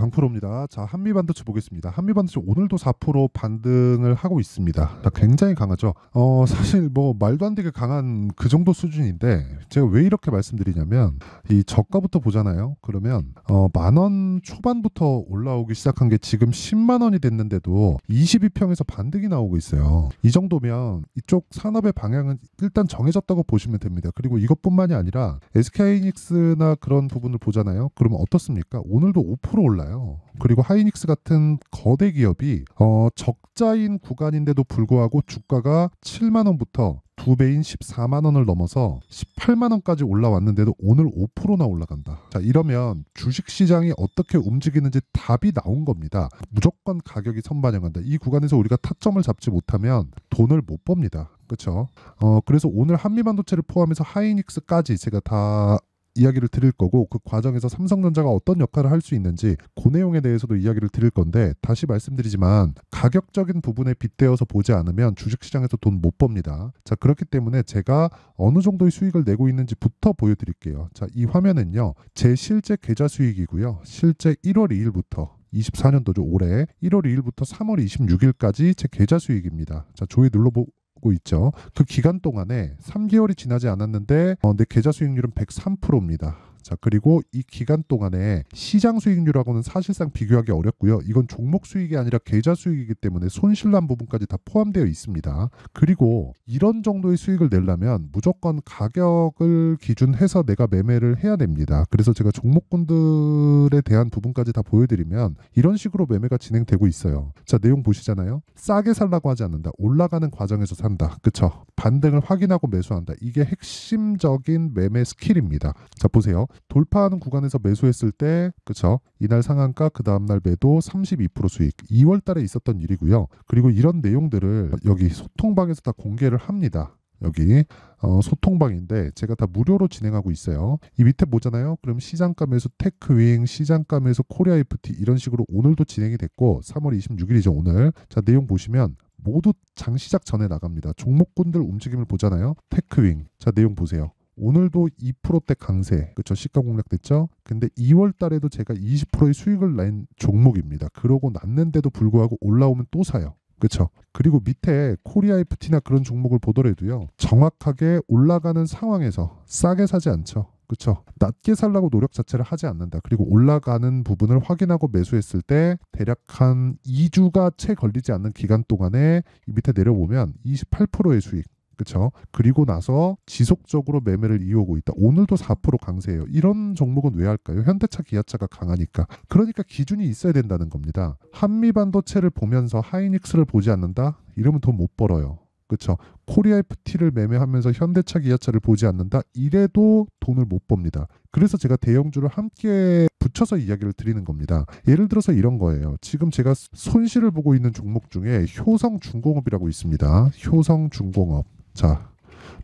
강프로입니다. 자, 한미반도체 보겠습니다. 한미반도체 오늘도 4% 반등을 하고 있습니다. 굉장히 강하죠. 사실 뭐 말도 안 되게 강한 그 정도 수준인데 제가 왜 이렇게 말씀드리냐면 이 저가부터 보잖아요. 그러면 10,000원 초반부터 올라오기 시작한 게 지금 10만 원이 됐는데도 22평에서 반등이 나오고 있어요. 이 정도면 이쪽 산업의 방향은 일단 정해졌다고 보시면 됩니다. 그리고 이것뿐만이 아니라 SK하이닉스나 그런 부분을 보잖아요. 그러면 어떻습니까? 오늘도 5% 올라요. 그리고 하이닉스 같은 거대 기업이 적자인 구간인데도 불구하고 주가가 7만 원부터 2배인 14만 원을 넘어서 18만 원까지 올라왔는데도 오늘 5%나 올라간다. 자, 이러면 주식시장이 어떻게 움직이는지 답이 나온 겁니다. 무조건 가격이 선반영한다. 이 구간에서 우리가 타점을 잡지 못하면 돈을 못 법니다. 그렇죠? 그래서 오늘 한미반도체를 포함해서 하이닉스까지 제가 다 이야기를 드릴 거고, 그 과정에서 삼성전자가 어떤 역할을 할 수 있는지 그 내용에 대해서도 이야기를 드릴 건데, 다시 말씀드리지만 가격적인 부분에 빗대어서 보지 않으면 주식시장에서 돈 못 법니다. 자, 그렇기 때문에 제가 어느 정도의 수익을 내고 있는지부터 보여드릴게요. 자, 이 화면은요, 제 실제 계좌 수익이고요. 실제 1월 2일부터 24년도죠. 올해 1월 2일부터 3월 26일까지 제 계좌 수익입니다. 자, 조회 눌러보고 있죠. 그 기간 동안에 3개월이 지나지 않았는데 내 계좌 수익률은 103%입니다. 자, 그리고 이 기간 동안에 시장 수익률하고는 사실상 비교하기 어렵고요. 이건 종목 수익이 아니라 계좌 수익이기 때문에 손실난 부분까지 다 포함되어 있습니다. 그리고 이런 정도의 수익을 내려면 무조건 가격을 기준해서 내가 매매를 해야 됩니다. 그래서 제가 종목군들에 대한 부분까지 다 보여드리면 이런 식으로 매매가 진행되고 있어요. 자, 내용 보시잖아요. 싸게 살라고 하지 않는다. 올라가는 과정에서 산다. 그쵸? 반등을 확인하고 매수한다. 이게 핵심적인 매매 스킬입니다. 자, 보세요. 돌파하는 구간에서 매수했을 때, 그쵸? 이날 상한가, 그 다음날 매도 32% 수익. 2월 달에 있었던 일이고요. 그리고 이런 내용들을 여기 소통방에서 다 공개를 합니다. 여기 소통방인데 제가 다 무료로 진행하고 있어요. 이 밑에 보잖아요. 그럼 시장가 매수 테크윙, 시장가 매수 코리아 FT 이런 식으로 오늘도 진행이 됐고 3월 26일이죠 오늘. 자, 내용 보시면 모두 장 시작 전에 나갑니다. 종목군들 움직임을 보잖아요. 테크윙. 자, 내용 보세요. 오늘도 2%대 강세, 그쵸? 시가 공략됐죠? 근데 2월 달에도 제가 20%의 수익을 낸 종목입니다. 그러고 났는데도 불구하고 올라오면 또 사요. 그쵸? 그리고 밑에 코리아 FT나 그런 종목을 보더라도요, 정확하게 올라가는 상황에서 싸게 사지 않죠. 그쵸? 낮게 살라고 노력 자체를 하지 않는다. 그리고 올라가는 부분을 확인하고 매수했을 때 대략 한 2주가 채 걸리지 않는 기간 동안에 이 밑에 내려보면 28%의 수익. 그렇죠. 그리고 나서 지속적으로 매매를 이어오고 있다. 오늘도 4% 강세예요. 이런 종목은 왜 할까요? 현대차, 기아차가 강하니까. 그러니까 기준이 있어야 된다는 겁니다. 한미반도체를 보면서 하이닉스를 보지 않는다? 이러면 돈 못 벌어요. 그렇죠. 코리아 FT를 매매하면서 현대차, 기아차를 보지 않는다? 이래도 돈을 못 법니다. 그래서 제가 대형주를 함께 붙여서 이야기를 드리는 겁니다. 예를 들어서 이런 거예요. 지금 제가 손실을 보고 있는 종목 중에 효성중공업이라고 있습니다. 효성중공업. 자,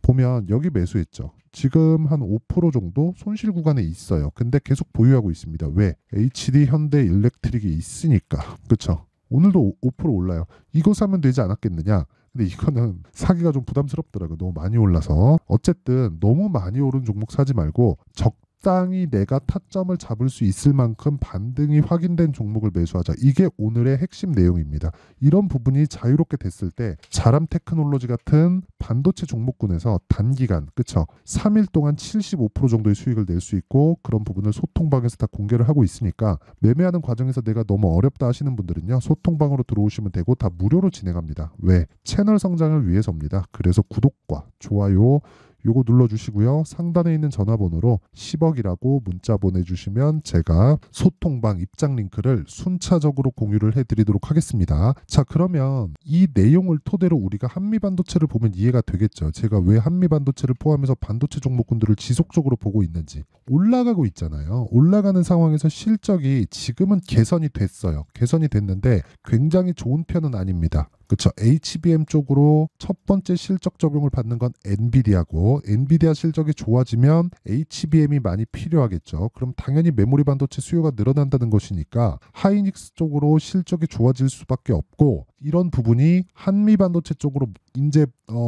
보면 여기 매수했죠. 지금 한 5% 정도 손실 구간에 있어요. 근데 계속 보유하고 있습니다. 왜? HD 현대 일렉트릭이 있으니까. 그렇죠? 오늘도 5% 올라요. 이거 사면 되지 않았겠느냐? 근데 이거는 사기가 좀 부담스럽더라고요. 너무 많이 올라서. 어쨌든 너무 많이 오른 종목 사지 말고 적당히 내가 타점을 잡을 수 있을 만큼 반등이 확인된 종목을 매수하자. 이게 오늘의 핵심 내용입니다. 이런 부분이 자유롭게 됐을 때 자람 테크놀로지 같은 반도체 종목군에서 단기간, 그쵸? 3일 동안 75% 정도의 수익을 낼 수 있고, 그런 부분을 소통방에서 다 공개를 하고 있으니까 매매하는 과정에서 내가 너무 어렵다 하시는 분들은요, 소통방으로 들어오시면 되고 다 무료로 진행합니다. 왜? 채널 성장을 위해서입니다. 그래서 구독과 좋아요 요거 눌러주시고요. 상단에 있는 전화번호로 10억이라고 문자 보내주시면 제가 소통방 입장 링크를 순차적으로 공유를 해드리도록 하겠습니다. 자, 그러면 이 내용을 토대로 우리가 한미반도체를 보면 이해가 되겠죠. 제가 왜 한미반도체를 포함해서 반도체 종목군들을 지속적으로 보고 있는지. 올라가고 있잖아요. 올라가는 상황에서 실적이 지금은 개선이 됐어요. 개선이 됐는데 굉장히 좋은 편은 아닙니다. 그렇죠. HBM 쪽으로 첫 번째 실적 적용을 받는 건 엔비디아고, 엔비디아 실적이 좋아지면 HBM이 많이 필요하겠죠. 그럼 당연히 메모리 반도체 수요가 늘어난다는 것이니까 하이닉스 쪽으로 실적이 좋아질 수밖에 없고, 이런 부분이 한미반도체 쪽으로 이제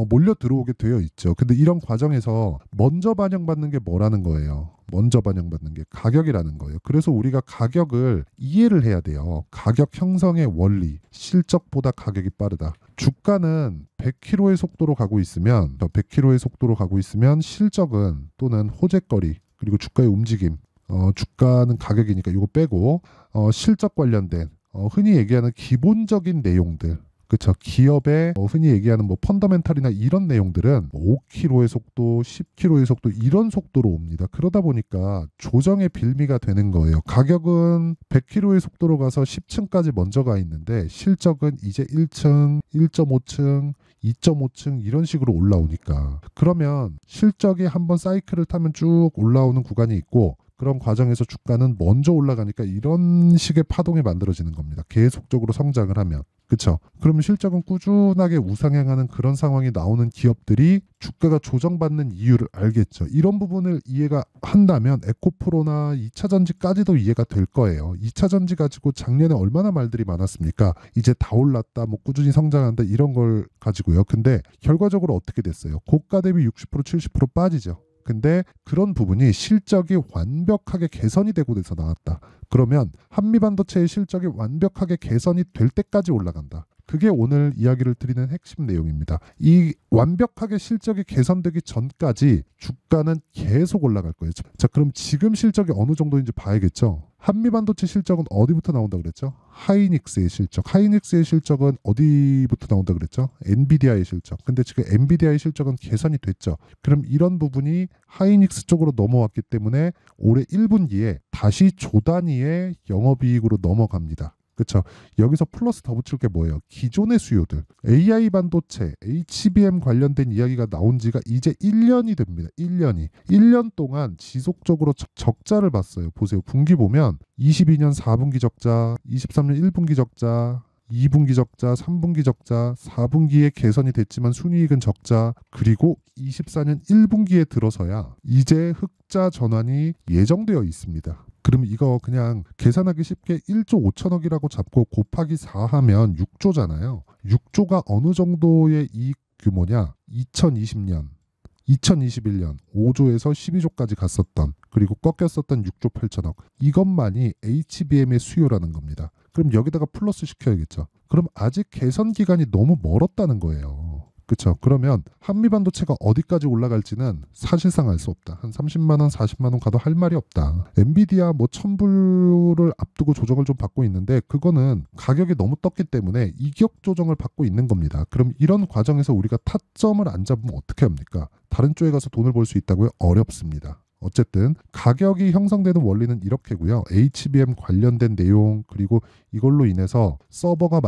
몰려 들어오게 되어 있죠. 근데 이런 과정에서 먼저 반영받는 게 뭐라는 거예요? 먼저 반영받는 게 가격이라는 거예요. 그래서 우리가 가격을 이해를 해야 돼요. 가격 형성의 원리, 실적보다 가격이 빠르다. 주가는 100km의 속도로 가고 있으면 100km의 속도로 가고 있으면 실적은 또는 호재거리 그리고 주가의 움직임 주가는 가격이니까 이거 빼고 실적 관련된 흔히 얘기하는 기본적인 내용들 그쵸 기업의 흔히 얘기하는 뭐 펀더멘탈이나 이런 내용들은 5km의 속도, 10km의 속도 이런 속도로 옵니다. 그러다 보니까 조정의 빌미가 되는 거예요. 가격은 100km의 속도로 가서 10층까지 먼저 가 있는데 실적은 이제 1층, 1.5층 2.5층 이런 식으로 올라오니까 그러면 실적이 한번 사이클을 타면 쭉 올라오는 구간이 있고 그런 과정에서 주가는 먼저 올라가니까 이런 식의 파동이 만들어지는 겁니다. 계속적으로 성장을 하면. 그렇죠? 그러면 실적은 꾸준하게 우상향하는 그런 상황이 나오는 기업들이 주가가 조정받는 이유를 알겠죠. 이런 부분을 이해가 한다면 에코프로나 2차전지까지도 이해가 될 거예요. 2차전지 가지고 작년에 얼마나 말들이 많았습니까? 이제 다 올랐다, 뭐 꾸준히 성장한다 이런 걸 가지고요. 근데 결과적으로 어떻게 됐어요? 고가 대비 60% 70% 빠지죠. 근데 그런 부분이 실적이 완벽하게 개선이 되고 돼서 나왔다. 그러면 한미반도체의 실적이 완벽하게 개선이 될 때까지 올라간다. 그게 오늘 이야기를 드리는 핵심 내용입니다. 이 완벽하게 실적이 개선되기 전까지 주가는 계속 올라갈 거예요. 자, 그럼 지금 실적이 어느 정도인지 봐야겠죠. 한미반도체 실적은 어디부터 나온다 그랬죠? 하이닉스의 실적. 하이닉스의 실적은 어디부터 나온다 그랬죠? 엔비디아의 실적. 근데 지금 엔비디아의 실적은 개선이 됐죠. 그럼 이런 부분이 하이닉스 쪽으로 넘어왔기 때문에 올해 1분기에 다시 조 단위의 영업이익으로 넘어갑니다. 그렇죠. 여기서 플러스 더 붙일 게 뭐예요? 기존의 수요들. AI 반도체, HBM 관련된 이야기가 나온 지가 이제 1년이 됩니다. 1년 동안 지속적으로 적자를 봤어요. 보세요. 분기 보면 22년 4분기 적자, 23년 1분기 적자, 2분기 적자, 3분기 적자, 4분기에 개선이 됐지만 순이익은 적자, 그리고 24년 1분기에 들어서야 이제 흑자 전환이 예정되어 있습니다. 그러면 이거 그냥 계산하기 쉽게 1조 5천억이라고 잡고 곱하기 4 하면 6조잖아요. 6조가 어느 정도의 이익 규모냐? 2020년, 2021년 5조에서 12조까지 갔었던 그리고 꺾였었던 6조 8천억. 이것만이 HBM의 수요라는 겁니다. 그럼 여기다가 플러스 시켜야겠죠. 그럼 아직 개선 기간이 너무 멀었다는 거예요. 그렇죠. 그러면 한미반도체가 어디까지 올라갈지는 사실상 알 수 없다. 한 30만 원, 40만 원 가도 할 말이 없다. 엔비디아 뭐 1000불을 앞두고 조정을 좀 받고 있는데 그거는 가격이 너무 떴기 때문에 이격 조정을 받고 있는 겁니다. 그럼 이런 과정에서 우리가 타점을 안 잡으면 어떻게 합니까? 다른 쪽에 가서 돈을 벌 수 있다고요? 어렵습니다. 어쨌든 가격이 형성되는 원리는 이렇게고요. HBM 관련된 내용 그리고 이걸로 인해서 서버가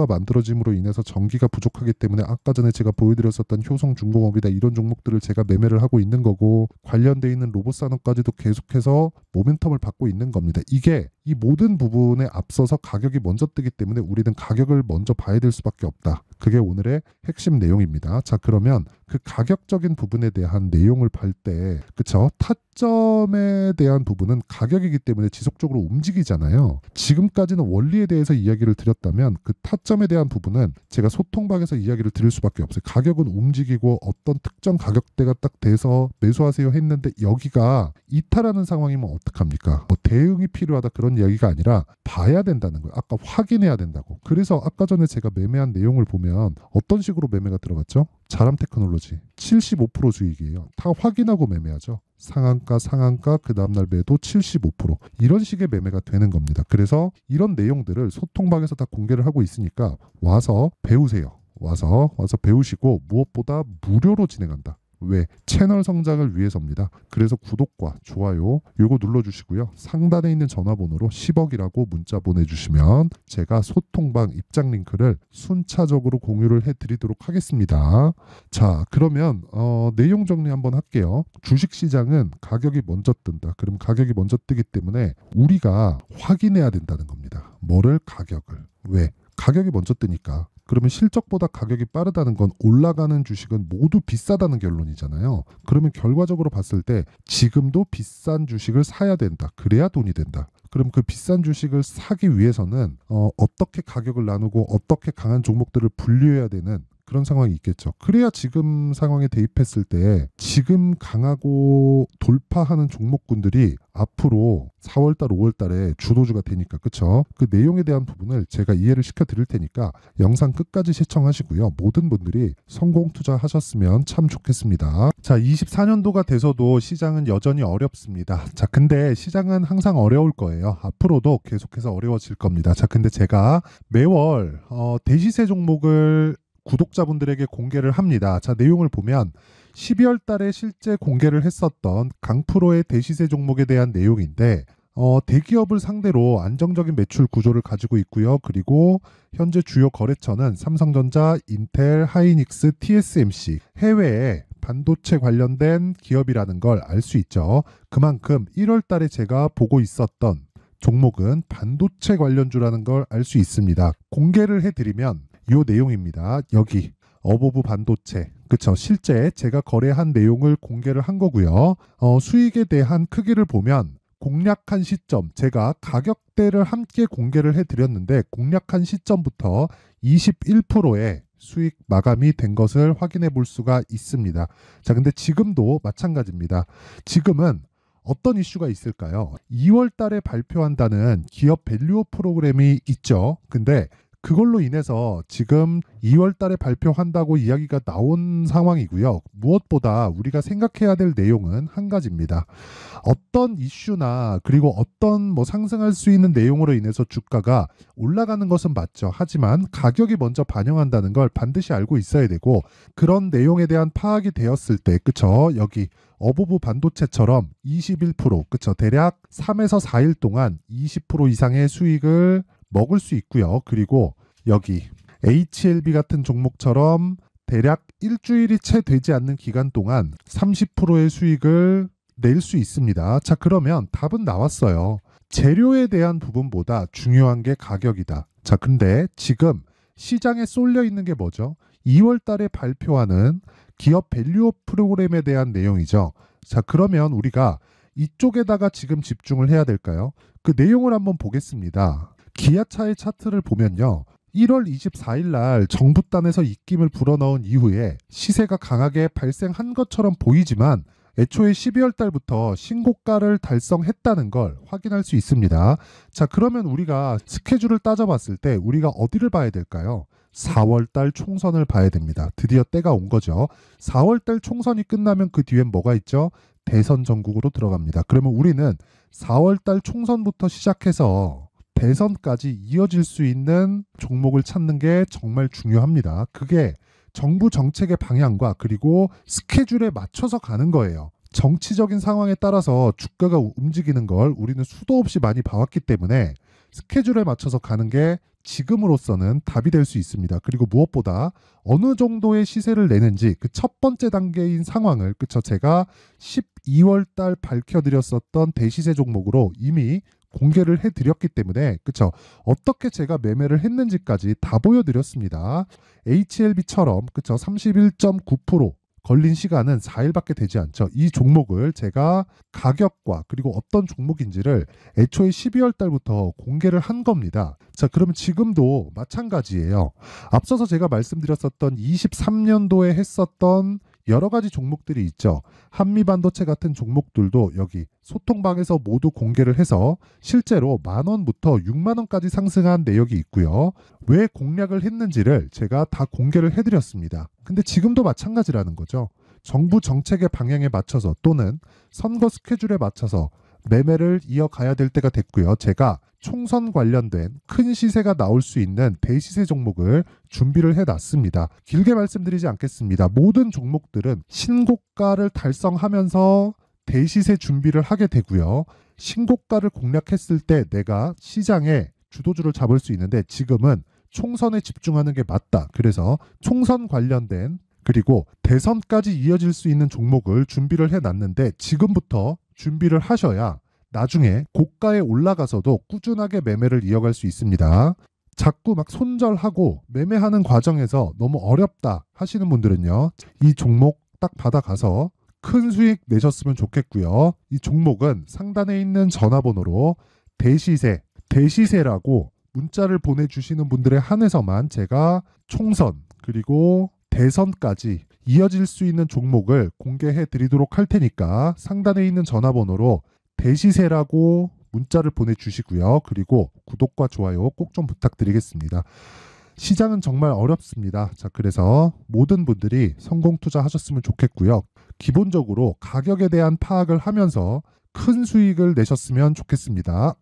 만들어짐으로 인해서 전기가 부족하기 때문에 아까 전에 제가 보여드렸었던 효성중공업이다 이런 종목들을 제가 매매를 하고 있는 거고 관련돼 있는 로봇 산업까지도 계속해서 모멘텀을 받고 있는 겁니다. 이게 이 모든 부분에 앞서서 가격이 먼저 뜨기 때문에 우리는 가격을 먼저 봐야 될 수밖에 없다. 그게 오늘의 핵심 내용입니다. 자, 그러면 그 가격적인 부분에 대한 내용을 볼 때, 그쵸? 타점에 대한 부분은 가격이기 때문에 지속적으로 움직이잖아요. 지금까지는 원리에 대해서 이야기를 드렸다면 그 타점에 대한 부분은 제가 소통방에서 이야기를 드릴 수밖에 없어요. 가격은 움직이고 어떤 특정 가격대가 딱 돼서 매수하세요 했는데 여기가 이탈하는 상황이면 어떡합니까? 뭐 대응이 필요하다 그런 이야기가 아니라 봐야 된다는 거예요. 아까 확인해야 된다고. 그래서 아까 전에 제가 매매한 내용을 보면 어떤 식으로 매매가 들어갔죠? 자람 테크놀로지 75% 수익이에요. 다 확인하고 매매하죠. 상한가 그 다음날 매도 75% 이런 식의 매매가 되는 겁니다. 그래서 이런 내용들을 소통방에서 다 공개를 하고 있으니까 와서 배우세요. 와서 배우시고 무엇보다 무료로 진행한다. 왜? 채널 성장을 위해서입니다. 그래서 구독과 좋아요 요거 눌러주시고요. 상단에 있는 전화번호로 10억이라고 문자 보내주시면 제가 소통방 입장 링크를 순차적으로 공유를 해드리도록 하겠습니다. 자, 그러면 내용 정리 한번 할게요. 주식시장은 가격이 먼저 뜬다. 그럼 가격이 먼저 뜨기 때문에 우리가 확인해야 된다는 겁니다. 뭐를? 가격을. 왜? 가격이 먼저 뜨니까. 그러면 실적보다 가격이 빠르다는 건 올라가는 주식은 모두 비싸다는 결론이잖아요. 그러면 결과적으로 봤을 때 지금도 비싼 주식을 사야 된다. 그래야 돈이 된다. 그럼 그 비싼 주식을 사기 위해서는 어떻게 가격을 나누고 어떻게 강한 종목들을 분류해야 되는 그런 상황이 있겠죠. 그래야 지금 상황에 대입했을 때 지금 강하고 돌파하는 종목군들이 앞으로 4월달, 5월달에 주도주가 되니까, 그쵸? 그 내용에 대한 부분을 제가 이해를 시켜드릴 테니까 영상 끝까지 시청하시고요. 모든 분들이 성공 투자하셨으면 참 좋겠습니다. 자, 24년도가 돼서도 시장은 여전히 어렵습니다. 자, 근데 시장은 항상 어려울 거예요. 앞으로도 계속해서 어려워질 겁니다. 자, 근데 제가 매월 대시세 종목을 구독자분들에게 공개를 합니다. 자, 내용을 보면 12월 달에 실제 공개를 했었던 강프로의 대시세 종목에 대한 내용인데 대기업을 상대로 안정적인 매출 구조를 가지고 있고요. 그리고 현재 주요 거래처는 삼성전자, 인텔, 하이닉스, TSMC, 해외에 반도체 관련된 기업이라는 걸 알 수 있죠. 그만큼 1월 달에 제가 보고 있었던 종목은 반도체 관련주라는 걸 알 수 있습니다. 공개를 해드리면 요 내용입니다. 여기 어보브 반도체, 그쵸? 실제 제가 거래한 내용을 공개를 한 거고요. 수익에 대한 크기를 보면 공략한 시점, 제가 가격대를 함께 공개를 해드렸는데 공략한 시점부터 21%의 수익 마감이 된 것을 확인해 볼 수가 있습니다. 자, 근데 지금도 마찬가지입니다. 지금은 어떤 이슈가 있을까요? 2월 달에 발표한다는 기업 밸류업 프로그램이 있죠. 근데 그걸로 인해서 지금 2월 달에 발표한다고 이야기가 나온 상황이고요. 무엇보다 우리가 생각해야 될 내용은 한 가지입니다. 어떤 이슈나 그리고 어떤 상승할 수 있는 내용으로 인해서 주가가 올라가는 것은 맞죠. 하지만 가격이 먼저 반영한다는 걸 반드시 알고 있어야 되고, 그런 내용에 대한 파악이 되었을 때, 그쵸? 여기 어보브 반도체처럼 21%, 그쵸? 대략 3에서 4일 동안 20% 이상의 수익을 먹을 수 있고요. 그리고 여기 HLB 같은 종목처럼 대략 일주일이 채 되지 않는 기간 동안 30%의 수익을 낼 수 있습니다. 자, 그러면 답은 나왔어요. 재료에 대한 부분보다 중요한 게 가격이다. 자, 근데 지금 시장에 쏠려 있는 게 뭐죠? 2월 달에 발표하는 기업 밸류업 프로그램에 대한 내용이죠. 자, 그러면 우리가 이쪽에다가 지금 집중을 해야 될까요? 그 내용을 한번 보겠습니다. 기아차의 차트를 보면요. 1월 24일 날 정부단에서 입김을 불어넣은 이후에 시세가 강하게 발생한 것처럼 보이지만 애초에 12월 달부터 신고가를 달성했다는 걸 확인할 수 있습니다. 자, 그러면 우리가 스케줄을 따져봤을 때 우리가 어디를 봐야 될까요? 4월 달 총선을 봐야 됩니다. 드디어 때가 온 거죠. 4월 달 총선이 끝나면 그 뒤엔 뭐가 있죠? 대선 전국으로 들어갑니다. 그러면 우리는 4월 달 총선부터 시작해서 대선까지 이어질 수 있는 종목을 찾는 게 정말 중요합니다. 그게 정부 정책의 방향과 그리고 스케줄에 맞춰서 가는 거예요. 정치적인 상황에 따라서 주가가 움직이는 걸 우리는 수도 없이 많이 봐왔기 때문에 스케줄에 맞춰서 가는 게 지금으로서는 답이 될 수 있습니다. 그리고 무엇보다 어느 정도의 시세를 내는지 그 첫 번째 단계인 상황을, 그쵸? 제가 12월 달 밝혀드렸었던 대시세 종목으로 이미 공개를 해드렸기 때문에, 그쵸? 어떻게 제가 매매를 했는지까지 다 보여드렸습니다. HLB처럼, 그쵸? 31.9% 걸린 시간은 4일밖에 되지 않죠. 이 종목을 제가 가격과 그리고 어떤 종목인지를 애초에 12월 달부터 공개를 한 겁니다. 자, 그러면 지금도 마찬가지예요. 앞서서 제가 말씀드렸었던 23년도에 했었던 여러 가지 종목들이 있죠. 한미반도체 같은 종목들도 여기 소통방에서 모두 공개를 해서 실제로 10,000원부터 60,000원까지 상승한 내역이 있고요. 왜 공략을 했는지를 제가 다 공개를 해드렸습니다. 근데 지금도 마찬가지라는 거죠. 정부 정책의 방향에 맞춰서 또는 선거 스케줄에 맞춰서 매매를 이어가야 될 때가 됐고요. 제가 총선 관련된 큰 시세가 나올 수 있는 대시세 종목을 준비를 해놨습니다. 길게 말씀드리지 않겠습니다. 모든 종목들은 신고가를 달성하면서 대시세 준비를 하게 되고요. 신고가를 공략했을 때 내가 시장에 주도주를 잡을 수 있는데 지금은 총선에 집중하는 게 맞다. 그래서 총선 관련된 그리고 대선까지 이어질 수 있는 종목을 준비를 해놨는데 지금부터 준비를 하셔야 나중에 고가에 올라가서도 꾸준하게 매매를 이어갈 수 있습니다. 자꾸 막 손절하고 매매하는 과정에서 너무 어렵다 하시는 분들은요. 이 종목 딱 받아가서 큰 수익 내셨으면 좋겠고요. 이 종목은 상단에 있는 전화번호로 대시세라고 문자를 보내주시는 분들에 한해서만 제가 총선 그리고 대선까지 이어질 수 있는 종목을 공개해 드리도록 할 테니까 상단에 있는 전화번호로 대시세라고 문자를 보내주시고요. 그리고 구독과 좋아요 꼭 좀 부탁드리겠습니다. 시장은 정말 어렵습니다. 자, 그래서 모든 분들이 성공 투자하셨으면 좋겠고요. 기본적으로 가격에 대한 파악을 하면서 큰 수익을 내셨으면 좋겠습니다.